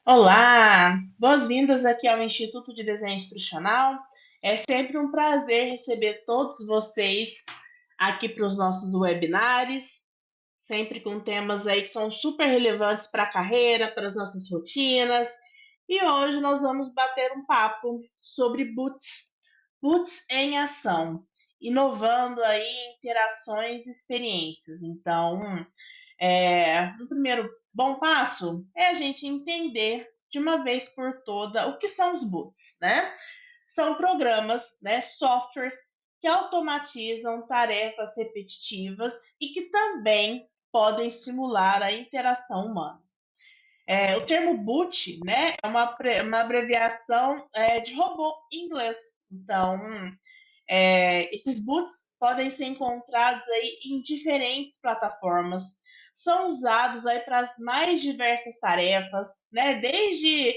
Olá, boas-vindas aqui ao Instituto de Desenho Instrucional. É sempre um prazer receber todos vocês aqui para os nossos webinars, sempre com temas aí que são super relevantes para a carreira, para as nossas rotinas. E hoje nós vamos bater um papo sobre boots em ação, inovando aí interações e experiências. Então, um primeiro bom passo é a gente entender de uma vez por toda o que são os boots, né? São programas, né, softwares que automatizam tarefas repetitivas e que também podem simular a interação humana. O termo boot, né, é uma abreviação de robô em inglês. Então, esses boots podem ser encontrados aí em diferentes plataformas. São usados aí para as mais diversas tarefas, né? Desde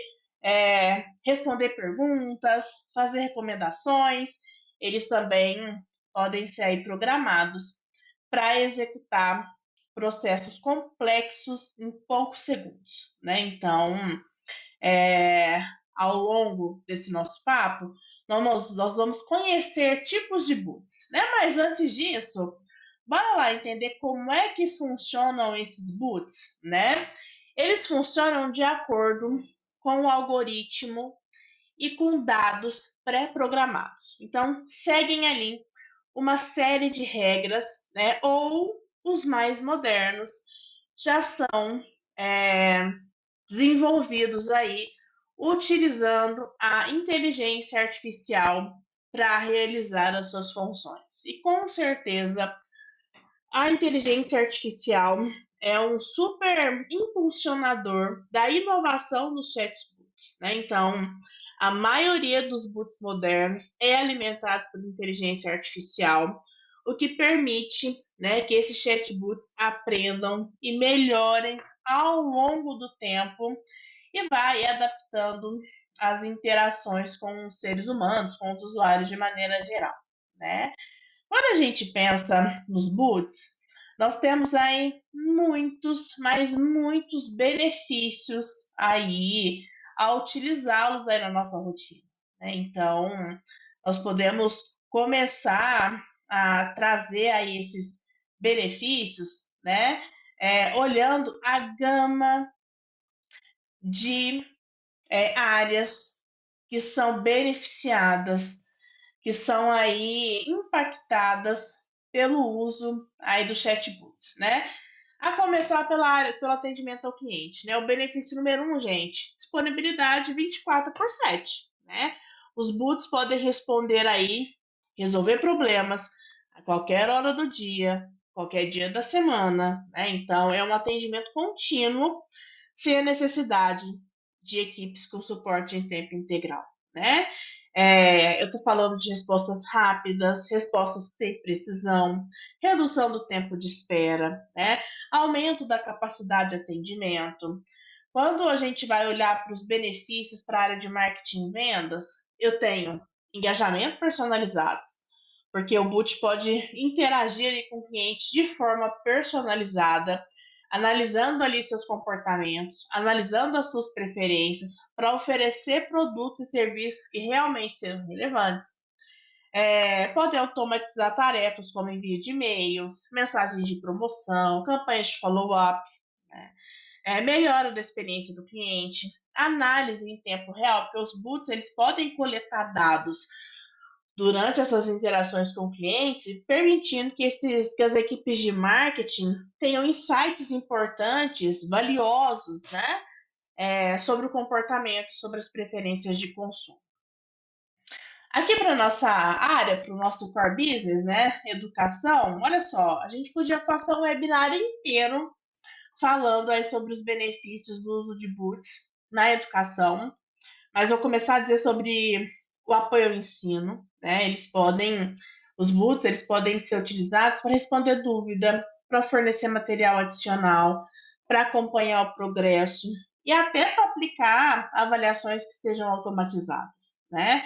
responder perguntas, fazer recomendações. Eles também podem ser aí programados para executar processos complexos em poucos segundos, né? Então, é, ao longo desse nosso papo, nós vamos conhecer tipos de boots, né? Mas antes disso, bora lá entender como é que funcionam esses boots, né? Eles funcionam de acordo com o algoritmo e com dados pré-programados. Então, seguem ali uma série de regras, né? Ou os mais modernos já são é, desenvolvidos aí utilizando a inteligência artificial para realizar as suas funções. E com certeza a inteligência artificial é um super impulsionador da inovação nos chatbots, né? Então, a maioria dos bots modernos é alimentado por inteligência artificial, o que permite, né, que esses chatbots aprendam e melhorem ao longo do tempo e vai adaptando as interações com os seres humanos, com os usuários de maneira geral, né? Quando a gente pensa nos boots, nós temos aí muitos, mas muitos benefícios aí ao utilizá-los aí na nossa rotina, né? Então, nós podemos começar a trazer aí esses benefícios, né? Olhando a gama de áreas que são beneficiadas, que são aí impactadas pelo uso aí do chatbots, né? A começar pela área, pelo atendimento ao cliente, né? O benefício número um, gente, disponibilidade 24/7, né? Os bots podem responder aí, resolver problemas a qualquer hora do dia, qualquer dia da semana, né? Então, é um atendimento contínuo, sem a necessidade de equipes com suporte em tempo integral, né? Eu estou falando de respostas rápidas, respostas que têm precisão, redução do tempo de espera, né? Aumento da capacidade de atendimento. Quando a gente vai olhar para os benefícios para a área de marketing e vendas, eu tenho engajamento personalizado, porque o boot pode interagir ali com o cliente de forma personalizada, analisando ali seus comportamentos, analisando as suas preferências, para oferecer produtos e serviços que realmente sejam relevantes. Pode automatizar tarefas como envio de e-mails, mensagens de promoção, campanhas de follow-up, né? Melhora da experiência do cliente, análise em tempo real, porque os bots eles podem coletar dados durante essas interações com o cliente, permitindo que as equipes de marketing tenham insights importantes, valiosos, né? Sobre o comportamento, sobre as preferências de consumo. Aqui para nossa área, para o nosso core business, né? Educação, olha só, a gente podia passar um webinar inteiro falando aí sobre os benefícios do uso de boots na educação, mas vou começar a dizer sobre o apoio ao ensino, né? Os boots, eles podem ser utilizados para responder dúvida, para fornecer material adicional, para acompanhar o progresso e até para aplicar avaliações que sejam automatizadas, né?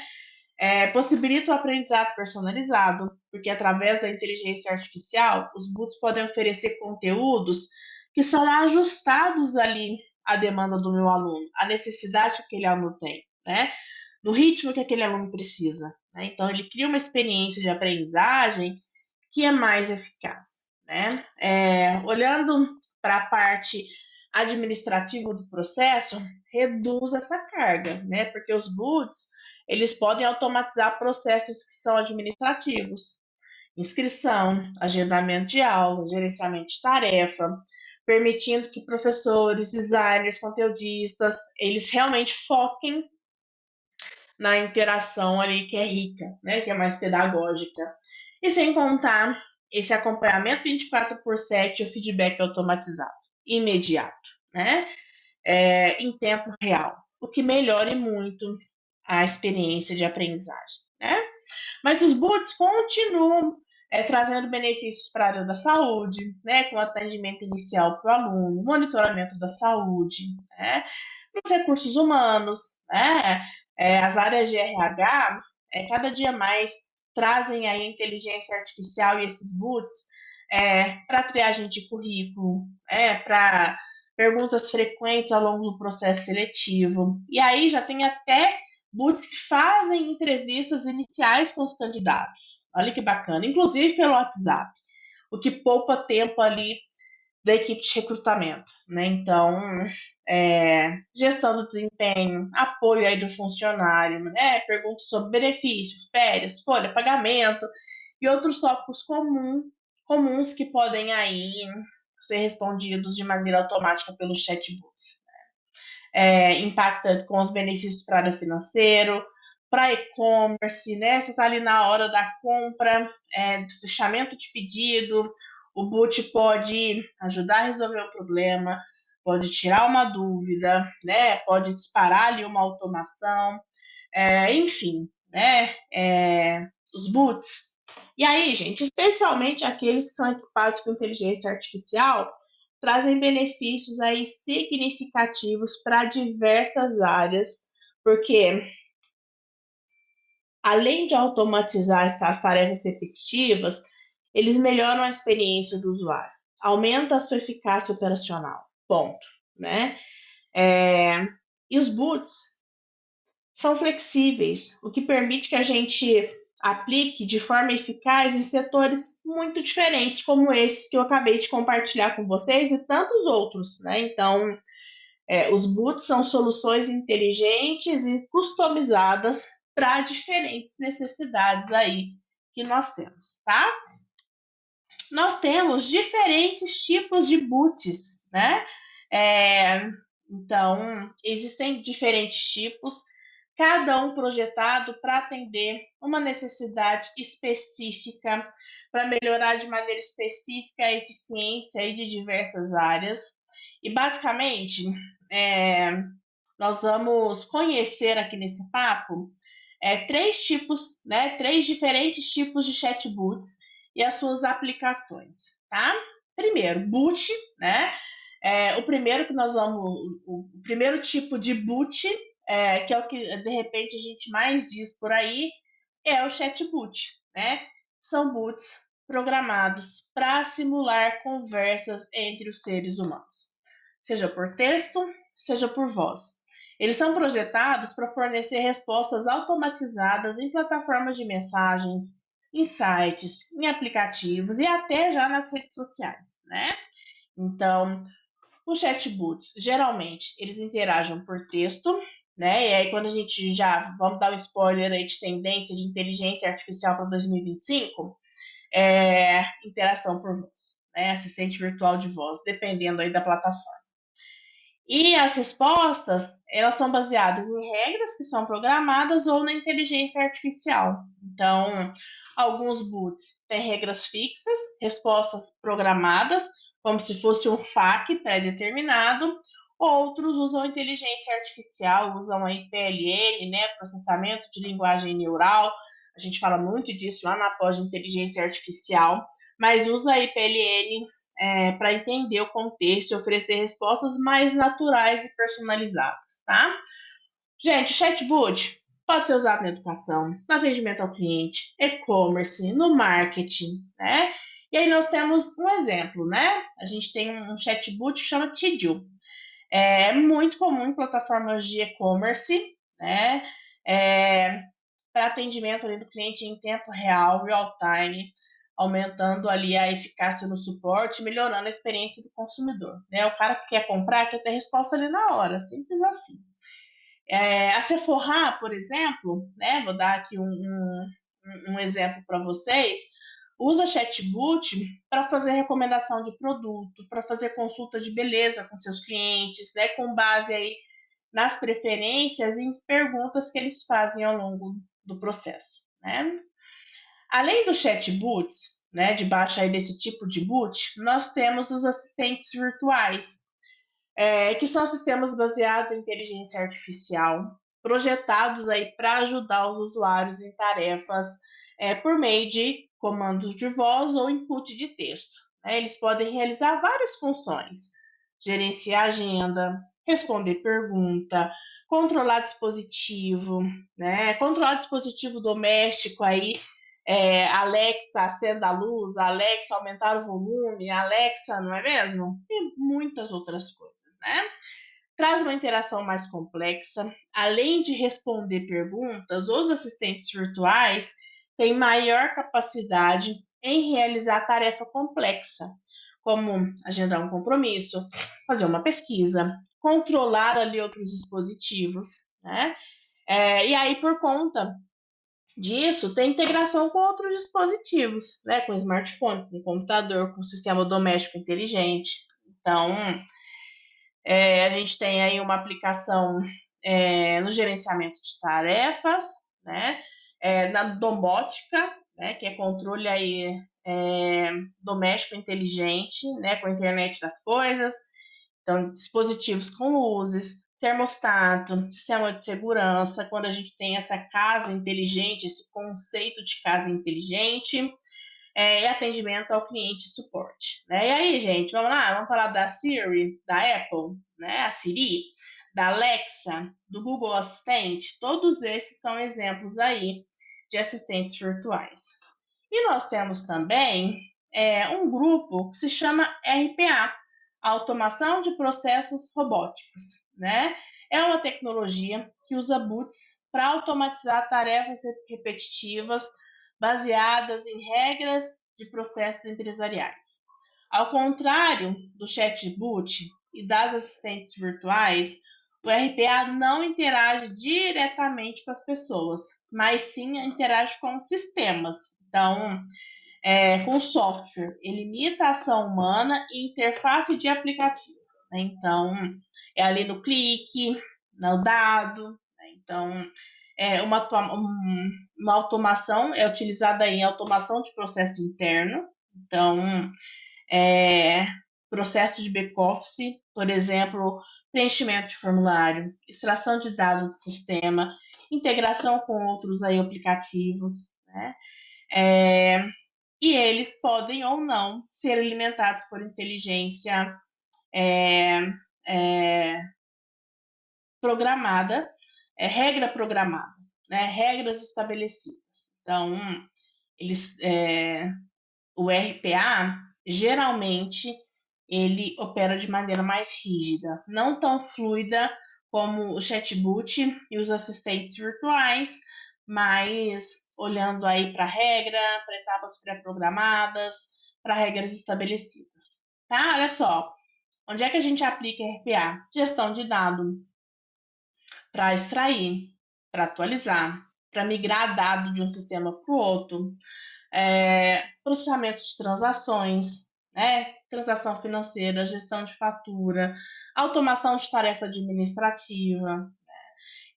Possibilita o aprendizado personalizado, porque através da inteligência artificial, os boots podem oferecer conteúdos que são ajustados ali a demanda do meu aluno, a necessidade que aquele aluno tem, né? No ritmo que aquele aluno precisa, né? Então, ele cria uma experiência de aprendizagem que é mais eficaz, né? Olhando para a parte administrativa do processo, reduz essa carga, né? Porque os bots, eles podem automatizar processos que são administrativos, inscrição, agendamento de aula, gerenciamento de tarefa, permitindo que professores, designers, conteudistas, eles realmente foquem na interação ali que é rica, né, que é mais pedagógica. E sem contar esse acompanhamento 24/7 e o feedback automatizado, imediato, né, em tempo real, o que melhora muito a experiência de aprendizagem, né? Mas os bots continuam trazendo benefícios para a área da saúde, né, com atendimento inicial para o aluno, monitoramento da saúde, né, nos recursos humanos, né, as áreas de RH, cada dia mais trazem aí a inteligência artificial e esses bots para triagem de currículo, para perguntas frequentes ao longo do processo seletivo. E aí já tem até bots que fazem entrevistas iniciais com os candidatos. Olha que bacana, inclusive pelo WhatsApp, o que poupa tempo ali da equipe de recrutamento, né? Então, gestão do desempenho, apoio aí do funcionário, né? Perguntas sobre benefício, férias, folha, pagamento e outros tópicos comuns que podem aí ser respondidos de maneira automática pelos chatbots. Impacta com os benefícios para a área financeira, para e-commerce, né? Você está ali na hora da compra, do fechamento de pedido, o bot pode ajudar a resolver o problema, pode tirar uma dúvida, né? Pode disparar ali uma automação, enfim, né? Os bots. E aí, gente, especialmente aqueles que são equipados com inteligência artificial, trazem benefícios aí significativos para diversas áreas, porque além de automatizar as tarefas repetitivas, eles melhoram a experiência do usuário, aumenta a sua eficácia operacional, ponto, né? E os bots são flexíveis, o que permite que a gente aplique de forma eficaz em setores muito diferentes, como esses que eu acabei de compartilhar com vocês e tantos outros, né? Então, os bots são soluções inteligentes e customizadas para diferentes necessidades aí que nós temos, tá? Nós temos diferentes tipos de bots, né? Então, existem diferentes tipos, cada um projetado para atender uma necessidade específica, para melhorar de maneira específica a eficiência aí de diversas áreas. E, basicamente, nós vamos conhecer aqui nesse papo três diferentes tipos de chatbots e as suas aplicações, tá? Primeiro, boot, né? O primeiro tipo de boot, que é o que de repente a gente mais diz por aí, é o chatbot, né? São bots programados para simular conversas entre os seres humanos, seja por texto, seja por voz. Eles são projetados para fornecer respostas automatizadas em plataformas de mensagens, em sites, em aplicativos e até já nas redes sociais, né? Então, os chatbots, geralmente, eles interagem por texto, né? E aí, quando a gente vamos dar um spoiler aí de tendência de inteligência artificial para 2025, interação por voz, né? Assistente virtual de voz, dependendo aí da plataforma. E as respostas, elas são baseadas em regras que são programadas ou na inteligência artificial. Então, alguns bots têm regras fixas, respostas programadas, como se fosse um FAQ pré-determinado. Outros usam inteligência artificial, usam aí PLN, né, processamento de linguagem neural. A gente fala muito disso lá na pós de inteligência artificial, mas usa aí PLN para entender o contexto e oferecer respostas mais naturais e personalizadas, tá? Gente, o chatbot pode ser usado na educação, no atendimento ao cliente, e-commerce, no marketing, né? E aí nós temos um exemplo, né? A gente tem um chatbot que chama Tidio. É muito comum em plataformas de e-commerce, né? Para atendimento ali do cliente em tempo real, real time, aumentando ali a eficácia no suporte, melhorando a experiência do consumidor, né? O cara que quer comprar quer ter resposta ali na hora, simples assim. A Sephora, por exemplo, né? Vou dar aqui um exemplo para vocês. Usa chatbot para fazer recomendação de produto, para fazer consulta de beleza com seus clientes, né? Com base aí nas preferências e em perguntas que eles fazem ao longo do processo, né? Além dos chatbots, né, debaixo aí desse tipo de bot, nós temos os assistentes virtuais, que são sistemas baseados em inteligência artificial, projetados aí para ajudar os usuários em tarefas por meio de comandos de voz ou input de texto, né? Eles podem realizar várias funções: gerenciar agenda, responder pergunta, controlar dispositivo, né? Controlar dispositivo doméstico aí, Alexa, acenda a luz, Alexa, aumentar o volume, Alexa, não é mesmo? E muitas outras coisas, né? Traz uma interação mais complexa. Além de responder perguntas, os assistentes virtuais têm maior capacidade em realizar tarefa complexa, como agendar um compromisso, fazer uma pesquisa, controlar ali outros dispositivos, né? E aí, por conta disso, tem integração com outros dispositivos, né? Com smartphone, com computador, com sistema doméstico inteligente. Então, a gente tem aí uma aplicação no gerenciamento de tarefas, né? Na domótica, né? Que é controle aí, doméstico inteligente, né? Com a internet das coisas. Então, dispositivos com luzes, termostato, sistema de segurança, quando a gente tem essa casa inteligente, esse conceito de casa inteligente, e atendimento ao cliente e suporte, né? E aí, gente, vamos lá, vamos falar da Siri, da Apple, né? A Siri, da Alexa, do Google Assistente, todos esses são exemplos aí de assistentes virtuais. E nós temos também um grupo que se chama RPA, Automação de Processos Robóticos, né? É uma tecnologia que usa bots para automatizar tarefas repetitivas baseadas em regras de processos empresariais. Ao contrário do chatbot e das assistentes virtuais, o RPA não interage diretamente com as pessoas, mas sim interage com sistemas. Então, com software, ele imita a ação humana e interface de aplicativo, né? Então, é ali no clique, no dado, né? Então, uma automação é utilizada em automação de processo interno. Então, processo de back-office, por exemplo, preenchimento de formulário, extração de dados do sistema, integração com outros aí aplicativos, né? E eles podem ou não ser alimentados por inteligência programada, regra programada, né? Regras estabelecidas. Então, o RPA, geralmente, ele opera de maneira mais rígida, não tão fluida como o chatbot e os assistentes virtuais, mas olhando aí para regra, para etapas pré-programadas, para regras estabelecidas. Tá? Olha só, onde é que a gente aplica RPA? Gestão de dado, para extrair, para atualizar, para migrar dado de um sistema para o outro, processamento de transações, né? Transação financeira, gestão de fatura, automação de tarefa administrativa.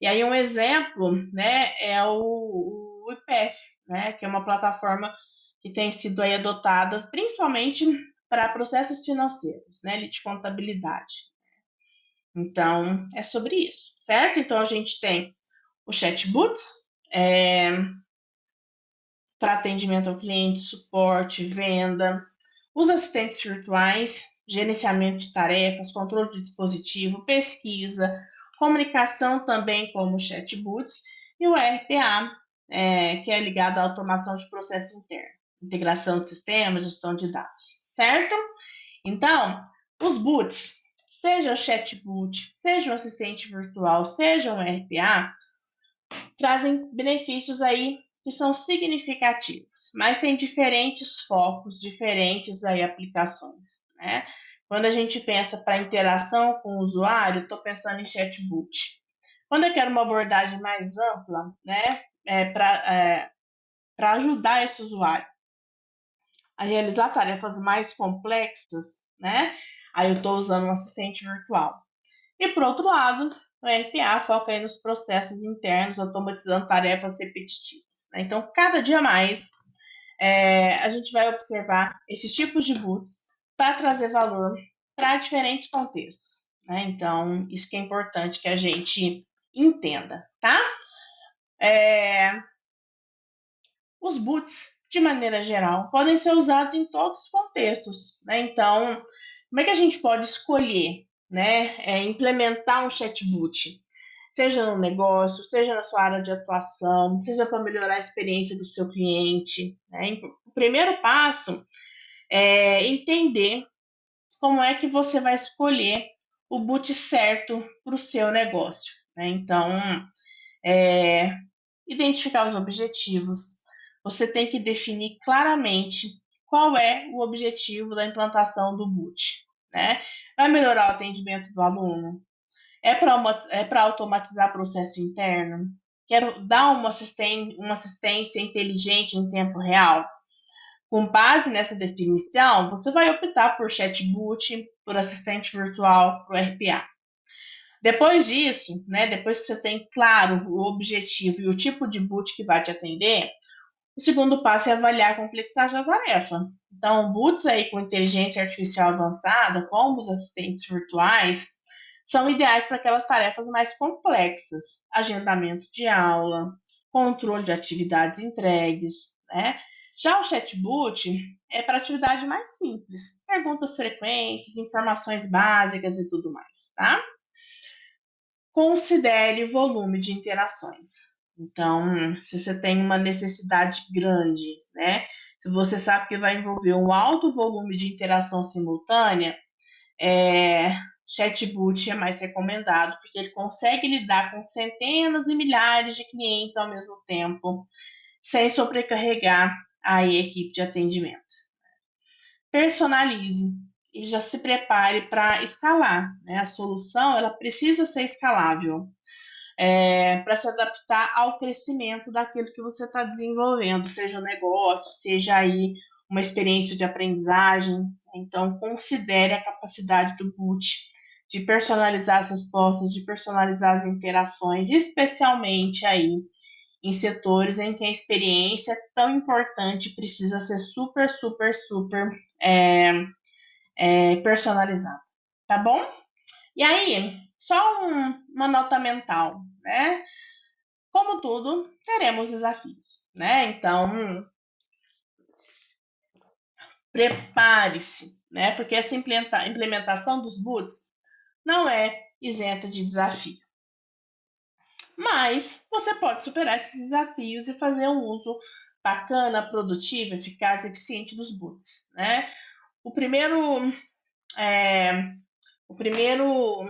E aí um exemplo, né, é o IPF, né, que é uma plataforma que tem sido aí adotada principalmente para processos financeiros, né, de contabilidade. Então, é sobre isso, certo? Então, a gente tem o chatbots, para atendimento ao cliente, suporte, venda, os assistentes virtuais, gerenciamento de tarefas, controle de dispositivo, pesquisa, comunicação também como chatbots, e o RPA, que é ligado à automação de processo interno, integração de sistemas, gestão de dados, certo? Então, os bots seja o chatbot, seja um assistente virtual, seja um RPA, trazem benefícios aí que são significativos, mas tem diferentes focos, diferentes aí aplicações, né? Quando a gente pensa para interação com o usuário, estou pensando em chatbot. Quando eu quero uma abordagem mais ampla, né, para ajudar esse usuário a realizar tarefas mais complexas, né, aí eu estou usando um assistente virtual. E por outro lado, o RPA foca aí nos processos internos, automatizando tarefas repetitivas, né? Então, cada dia mais, a gente vai observar esses tipos de bots para trazer valor para diferentes contextos, né? Então, isso que é importante que a gente entenda, tá? Os boots, de maneira geral, podem ser usados em todos os contextos, né? Então, como é que a gente pode escolher, né, implementar um chatbot? Seja no negócio, seja na sua área de atuação, seja para melhorar a experiência do seu cliente, né? O primeiro passo é entender como é que você vai escolher o boot certo para o seu negócio, né? Então, identificar os objetivos. Você tem que definir claramente qual é o objetivo da implantação do boot, né? Vai melhorar o atendimento do aluno? É para automatizar processo interno? Quero dar uma assistência inteligente em tempo real? Com base nessa definição, você vai optar por chatbot, por assistente virtual, por RPA. Depois disso, né, depois que você tem claro o objetivo e o tipo de boot que vai te atender, o segundo passo é avaliar a complexidade da tarefa. Então, boots aí com inteligência artificial avançada, como os assistentes virtuais, são ideais para aquelas tarefas mais complexas, agendamento de aula, controle de atividades entregues, né? Já o chatbot é para atividade mais simples, perguntas frequentes, informações básicas e tudo mais, tá? Considere o volume de interações. Então, se você tem uma necessidade grande, né? Se você sabe que vai envolver um alto volume de interação simultânea, chatbot é mais recomendado, porque ele consegue lidar com centenas e milhares de clientes ao mesmo tempo, sem sobrecarregar a equipe de atendimento. Personalize e já se prepare para escalar, né? A solução ela precisa ser escalável. Para se adaptar ao crescimento daquilo que você está desenvolvendo, seja um negócio, seja aí uma experiência de aprendizagem. Então, considere a capacidade do boot de personalizar as respostas, de personalizar as interações, especialmente aí em setores em que a experiência é tão importante, precisa ser super, super, super personalizada, tá bom? E aí, só uma nota mental, né? Como tudo, teremos desafios, né? Então, prepare-se, né? Porque essa implementação dos boots não é isenta de desafio. Mas você pode superar esses desafios e fazer um uso bacana, produtivo, eficaz e eficiente dos boots, né? O primeiro, o primeiro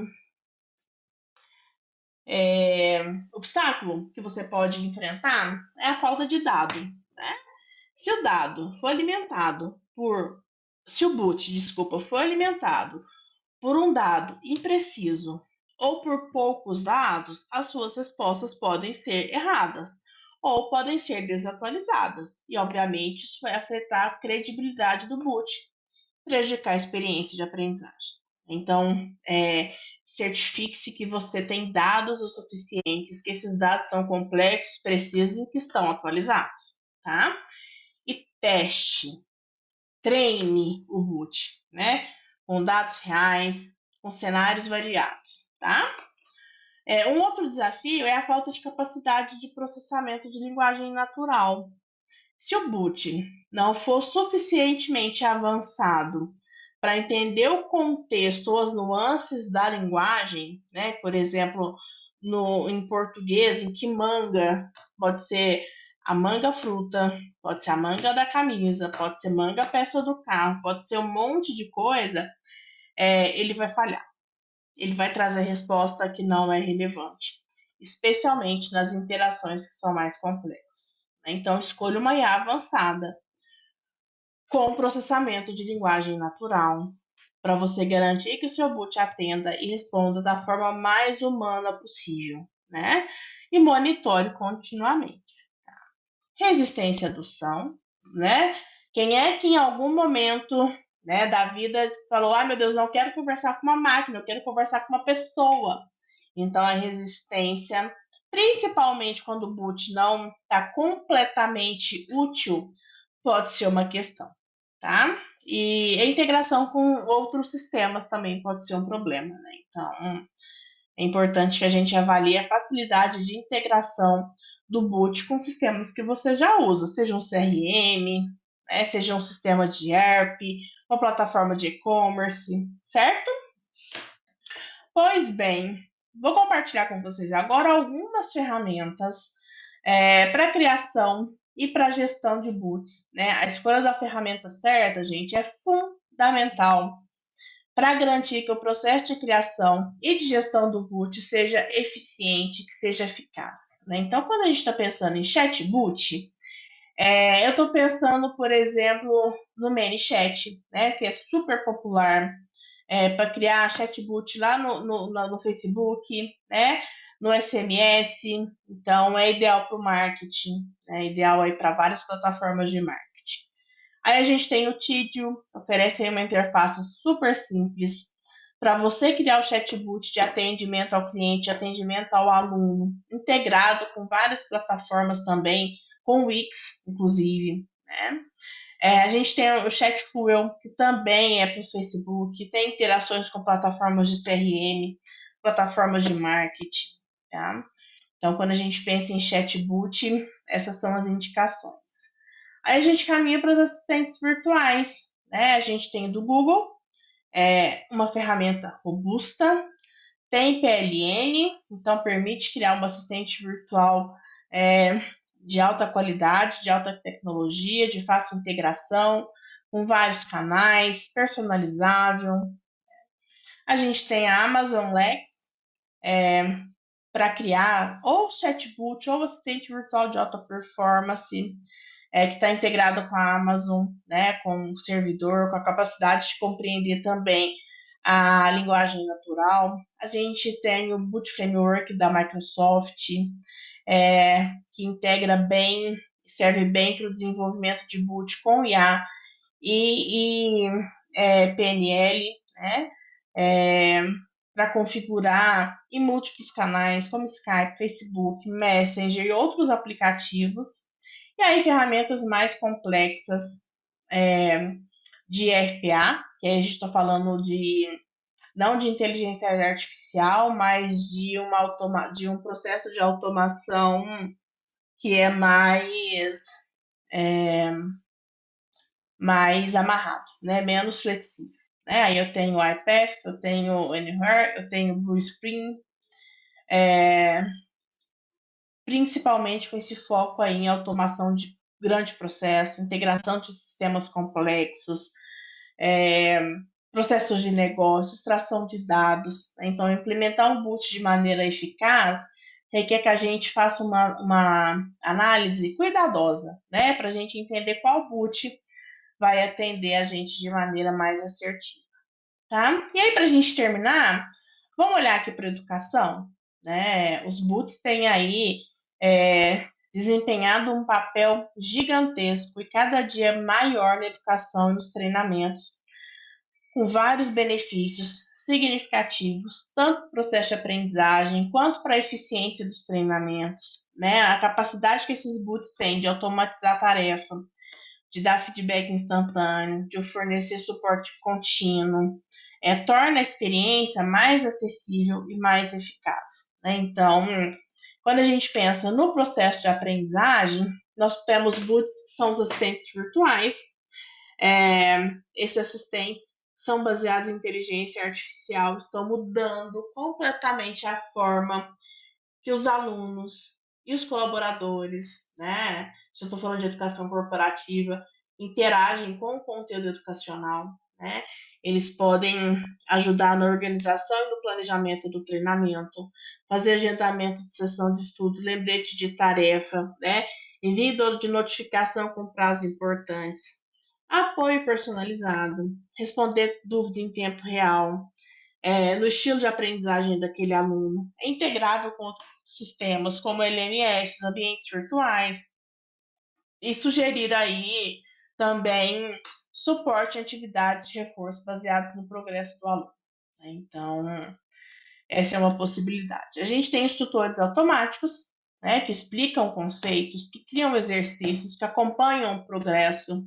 obstáculo que você pode enfrentar é a falta de dado, né? Se o dado for alimentado por. Se o boot, desculpa, for alimentado por um dado impreciso ou por poucos dados, as suas respostas podem ser erradas ou podem ser desatualizadas. E, obviamente, isso vai afetar a credibilidade do boot, prejudicar a experiência de aprendizagem. Então, certifique-se que você tem dados o suficientes, que esses dados são complexos, precisos e que estão atualizados, tá? E teste, treine o boot, né? Com dados reais, com cenários variados, tá? Um outro desafio é a falta de capacidade de processamento de linguagem natural. Se o boot não for suficientemente avançado para entender o contexto ou as nuances da linguagem, né? Por exemplo, em português, em que manga pode ser a manga fruta, pode ser a manga da camisa, pode ser manga peça do carro, pode ser um monte de coisa, ele vai falhar. ele vai trazer resposta que não é relevante, especialmente nas interações que são mais complexas. Então, escolha uma IA avançada com processamento de linguagem natural, para você garantir que o seu boot atenda e responda da forma mais humana possível, né? E monitore continuamente. Resistência à adoção, né? Quem é que em algum momento, né, da vida falou: "Ah, meu Deus, não quero conversar com uma máquina, eu quero conversar com uma pessoa". Então a resistência, principalmente quando o boot não está completamente útil, pode ser uma questão, tá? E a integração com outros sistemas também pode ser um problema, né? Então, é importante que a gente avalie a facilidade de integração do boot com sistemas que você já usa, seja um CRM, né, seja um sistema de ERP, uma plataforma de e-commerce, certo? Pois bem, vou compartilhar com vocês agora algumas ferramentas para criação e para gestão de boots. Né? A escolha da ferramenta certa, gente, é fundamental para garantir que o processo de criação e de gestão do boot seja eficiente, que seja eficaz. Né? Então, quando a gente está pensando em chatbot, eu estou pensando, por exemplo, no ManyChat, né, que é super popular para criar chatbot lá no Facebook, né, no SMS. Então, é ideal para o marketing, é ideal para várias plataformas de marketing. Aí a gente tem o Tidio, oferece aí uma interface super simples para você criar o chatbot de atendimento ao cliente, atendimento ao aluno, integrado com várias plataformas também, com o Wix, inclusive, né? A gente tem o Chatfuel, que também é para o Facebook, tem interações com plataformas de CRM, plataformas de marketing, tá? Então, quando a gente pensa em chatbot, essas são as indicações. Aí a gente caminha para os assistentes virtuais, né? A gente tem do Google, uma ferramenta robusta, tem PLN, então permite criar um assistente virtual de alta qualidade, de alta tecnologia, de fácil integração, com vários canais, personalizável. A gente tem a Amazon Lex, para criar ou chatbot ou assistente virtual de alta performance, que está integrado com a Amazon, né, com o servidor, com a capacidade de compreender também a linguagem natural. A gente tem o Boot Framework da Microsoft, que integra bem, serve bem para o desenvolvimento de boot com IA e PNL, né? Para configurar em múltiplos canais, como Skype, Facebook, Messenger e outros aplicativos. E aí, ferramentas mais complexas de RPA, que aí a gente está falando não de inteligência artificial, mas de um processo de automação que é mais amarrado, né? Menos flexível. Né? Aí eu tenho o iPath, eu tenho o Anywhere, eu tenho o Blue Spring, principalmente com esse foco aí em automação de grande processo, integração de sistemas complexos, processos de negócio, extração de dados. Né? Então, implementar um boot de maneira eficaz requer que a gente faça uma análise cuidadosa, né? Para a gente entender qual boot vai atender a gente de maneira mais assertiva. Tá? E aí, para a gente terminar, vamos olhar aqui para a educação. Né? Os boots têm aí desempenhado um papel gigantesco e cada dia maior na educação e nos treinamentos, com vários benefícios significativos, tanto para o processo de aprendizagem quanto para a eficiência dos treinamentos. Né? A capacidade que esses boots têm de automatizar a tarefa, de dar feedback instantâneo, de fornecer suporte contínuo, torna a experiência mais acessível e mais eficaz. Né? Então, quando a gente pensa no processo de aprendizagem, nós temos boots que são os assistentes virtuais. Esses assistentes são baseados em inteligência artificial, estão mudando completamente a forma que os alunos e os colaboradores, né, se eu estou falando de educação corporativa, interagem com o conteúdo educacional. né? Eles podem ajudar na organização e no planejamento do treinamento, fazer agendamento de sessão de estudo, lembrete de tarefa, né? Envio de notificação com prazos importantes, apoio personalizado, responder dúvida em tempo real, no estilo de aprendizagem daquele aluno. É integrável com outros sistemas como LMS, ambientes virtuais, e sugerir aí também suporte em atividades de reforço baseadas no progresso do aluno. Então, essa é uma possibilidade. A gente tem os tutores automáticos, né, que explicam conceitos, que criam exercícios, que acompanham o progresso.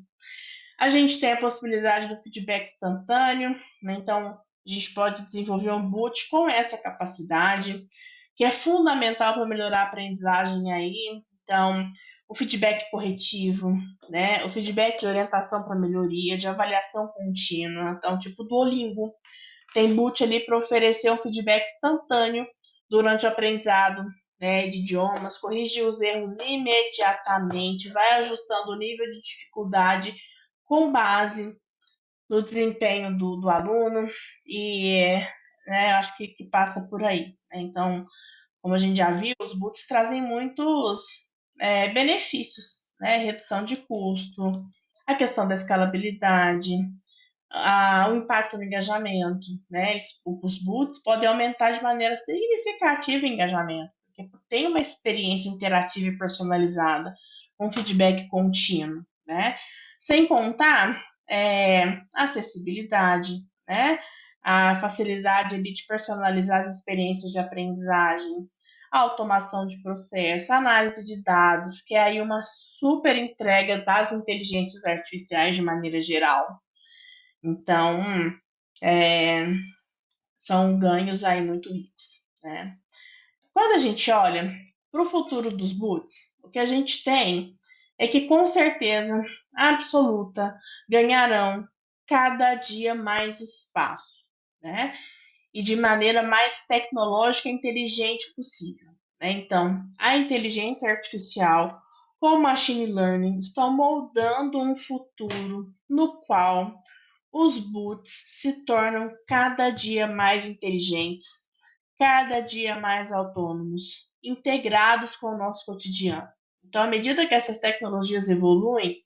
A gente tem a possibilidade do feedback instantâneo, né, então a gente pode desenvolver um boot com essa capacidade, que é fundamental para melhorar a aprendizagem aí. Então, o feedback corretivo, né? O feedback de orientação para melhoria, de avaliação contínua. Então, tipo Duolingo, tem boot ali para oferecer um feedback instantâneo durante o aprendizado, né, de idiomas, corrigir os erros imediatamente, vai ajustando o nível de dificuldade com base no desempenho do aluno e, né, acho que passa por aí. Então, como a gente já viu, os boots trazem muitos benefícios, né? Redução de custo, a questão da escalabilidade, o impacto no engajamento, né? Os boots podem aumentar de maneira significativa o engajamento, porque tem uma experiência interativa e personalizada, um feedback contínuo, né? Sem contar a acessibilidade, né? A facilidade ali de personalizar as experiências de aprendizagem, a automação de processo, a análise de dados, que é aí uma super entrega das inteligências artificiais de maneira geral. Então, são ganhos aí muito ricos, né? Quando a gente olha para o futuro dos boots, o que a gente tem é que, com certeza absoluta, ganharão cada dia mais espaço, né? E de maneira mais tecnológica e inteligente possível, né? Então, a inteligência artificial com o machine learning estão moldando um futuro no qual os boots se tornam cada dia mais inteligentes, cada dia mais autônomos, integrados com o nosso cotidiano. Então, à medida que essas tecnologias evoluem,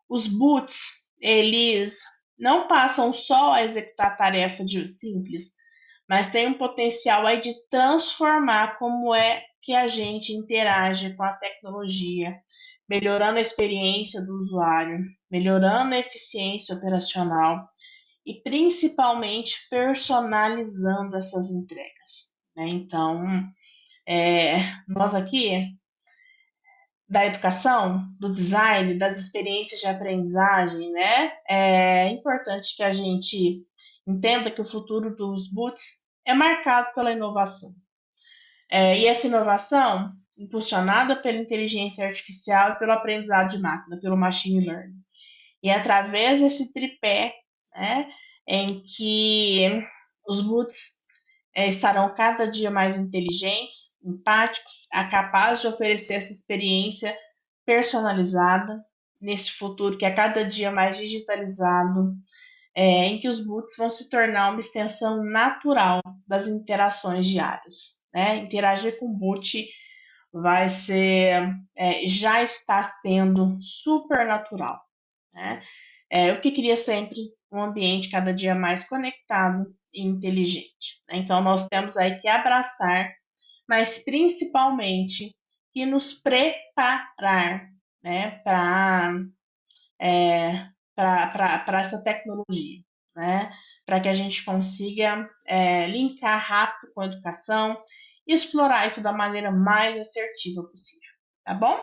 os boots, eles não passam só a executar tarefa simples, mas têm um potencial aí de transformar como é que a gente interage com a tecnologia, melhorando a experiência do usuário, melhorando a eficiência operacional e principalmente personalizando essas entregas, né? Então, nós aqui da educação, do design, das experiências de aprendizagem, né? É importante que a gente entenda que o futuro dos boots é marcado pela inovação. E essa inovação, impulsionada pela inteligência artificial e pelo aprendizado de máquina, pelo machine learning. E através desse tripé, né, em que os boots estarão cada dia mais inteligentes, empáticos, capazes de oferecer essa experiência personalizada nesse futuro que é cada dia mais digitalizado, em que os boots vão se tornar uma extensão natural das interações diárias, né? Interagir com o boot vai ser, já está sendo super natural, né? Eu que queria sempre um ambiente cada dia mais conectado e inteligente, né? Então, nós temos aí que abraçar, mas principalmente que nos preparar, né, para essa tecnologia, né? Para que a gente consiga linkar rápido com a educação e explorar isso da maneira mais assertiva possível, tá bom?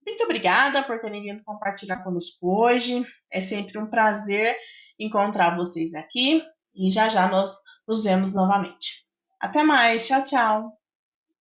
Muito obrigada por terem vindo compartilhar conosco hoje. É sempre um prazer encontrar vocês aqui e já já nós nos vemos novamente. Até mais, tchau, tchau!